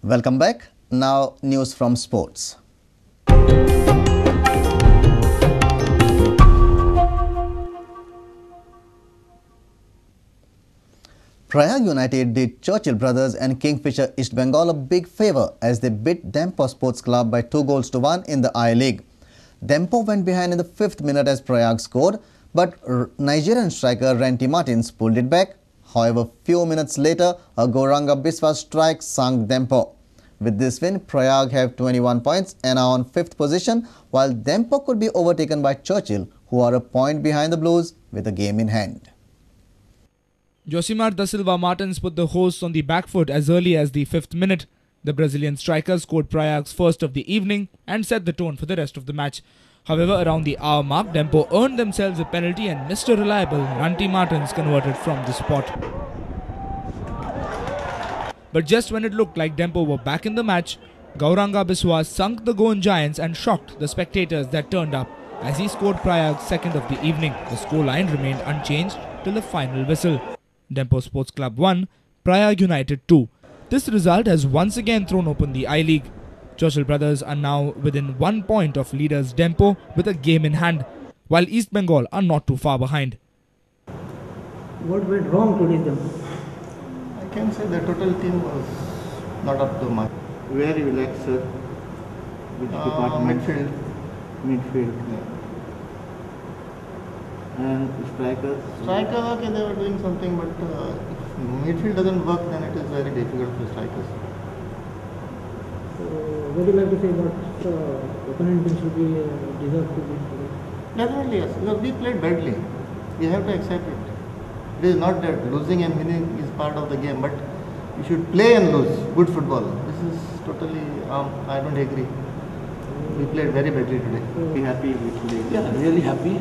Welcome back. Now news from sports. Prayag United did Churchill Brothers and Kingfisher East Bengal a big favour as they beat Dempo Sports Club by 2-1 in the I-League. Dempo went behind in the 5th minute as Prayag scored, but Nigerian striker Ranty Martins pulled it back. However, few minutes later, a Gauranga Biswa strike sunk Dempo. With this win, Prayag have 21 points and are on 5th position, while Dempo could be overtaken by Churchill, who are a point behind the Blues with a game in hand. Josimar da Silva Martins put the hosts on the back foot as early as the 5th minute. The Brazilian striker scored Prayag's first of the evening and set the tone for the rest of the match. However, around the hour mark, Dempo earned themselves a penalty and Mr. Reliable Ranty Martins converted from the spot. But just when it looked like Dempo were back in the match, Gauranga Biswa sunk the Goan Giants and shocked the spectators that turned up as he scored Prayag's second of the evening. The scoreline remained unchanged till the final whistle. Dempo Sports Club 1, Prayag United 2. This result has once again thrown open the I-League. Churchill Brothers are now within 1 point of leaders Dempo with a game in hand, while East Bengal are not too far behind. What went wrong today, Dempo? I can say the total team was not up to mark. Where you like, sir? Which department? Midfield. Midfield. Yeah. And strikers? Strikers, okay, they were doing something, but if midfield doesn't work, then it is very difficult for strikers. So, what do you like to say about opponent team should be deserved to win today? Definitely, yes. Because we played badly. We have to accept it. It is not that losing and winning is part of the game, but you should play and lose good football. This is totally, I don't agree. We played very badly today. Be happy with today? Yeah, really happy.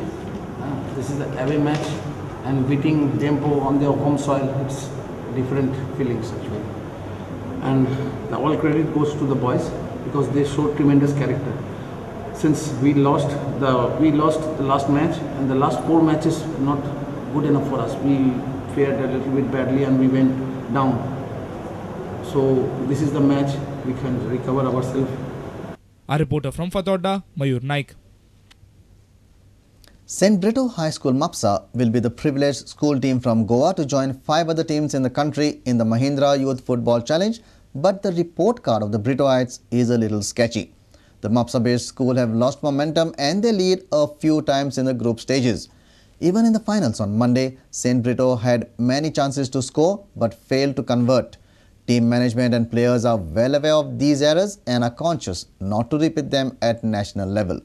This is the away match and beating Dempo on their home soil, it's different feelings actually. And all credit goes to the boys because they showed tremendous character. Since we lost the last match and the last 4 matches not good enough for us. We fared a little bit badly and we went down. So this is the match we can recover ourselves. Our reporter from Fatorda, Mayur Naik. St. Brito High School MAPSA will be the privileged school team from Goa to join 5 other teams in the country in the Mahindra Youth Football Challenge, but the report card of the Britoites is a little sketchy. The MAPSA-based school have lost momentum and they lead a few times in the group stages. Even in the finals on Monday, St. Brito had many chances to score but failed to convert. Team management and players are well aware of these errors and are conscious not to repeat them at national level.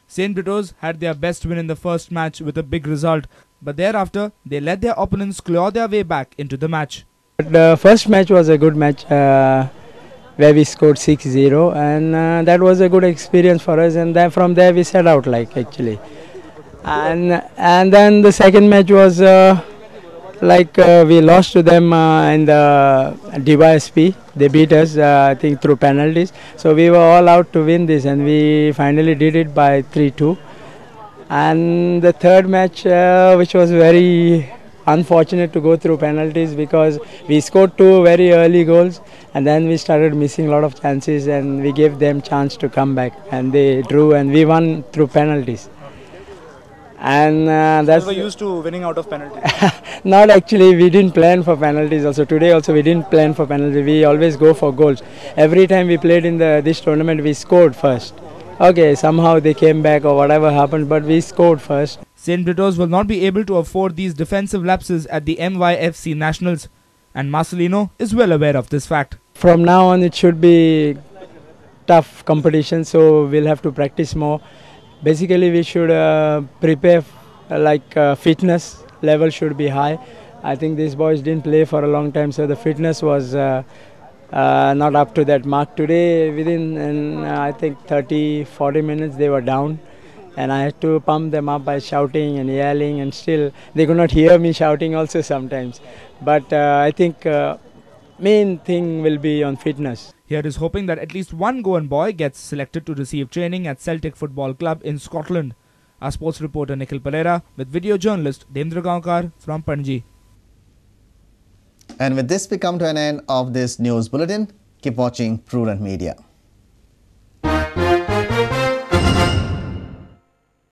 St. Brito's had their best win in the first match with a big result, but thereafter they let their opponents claw their way back into the match. The first match was a good match where we scored 6-0 and that was a good experience for us, and then from there we set out actually. And then the second match was we lost to them in the DYSP. They beat us, I think, through penalties. So we were all out to win this, and we finally did it by 3-2. And the third match, which was very unfortunate to go through penalties because we scored 2 very early goals, and then we started missing a lot of chances, and we gave them chance to come back, and they drew, and we won through penalties. And that's so used to winning out of penalties. Not actually, we didn't plan for penalties also. Today also we didn't plan for penalties. We always go for goals. Every time we played in this tournament, we scored first. Okay, somehow they came back or whatever happened, but we scored first. St. Brito's will not be able to afford these defensive lapses at the MYFC Nationals, and Marcelino is well aware of this fact. From now on it should be tough competition, so we'll have to practice more. Basically we should prepare fitness level should be high. I think these boys didn't play for a long time, so the fitness was not up to that mark. Today within I think 30-40 minutes they were down, and I had to pump them up by shouting and yelling, and still they could not hear me shouting also sometimes. But I think main thing will be on fitness. Here is hoping that at least one Goan boy gets selected to receive training at Celtic Football Club in Scotland. Our sports reporter Nikhil Pereira with video journalist Demdra Gaonkar from Panji. And with this, we come to an end of this news bulletin. Keep watching Prudent Media.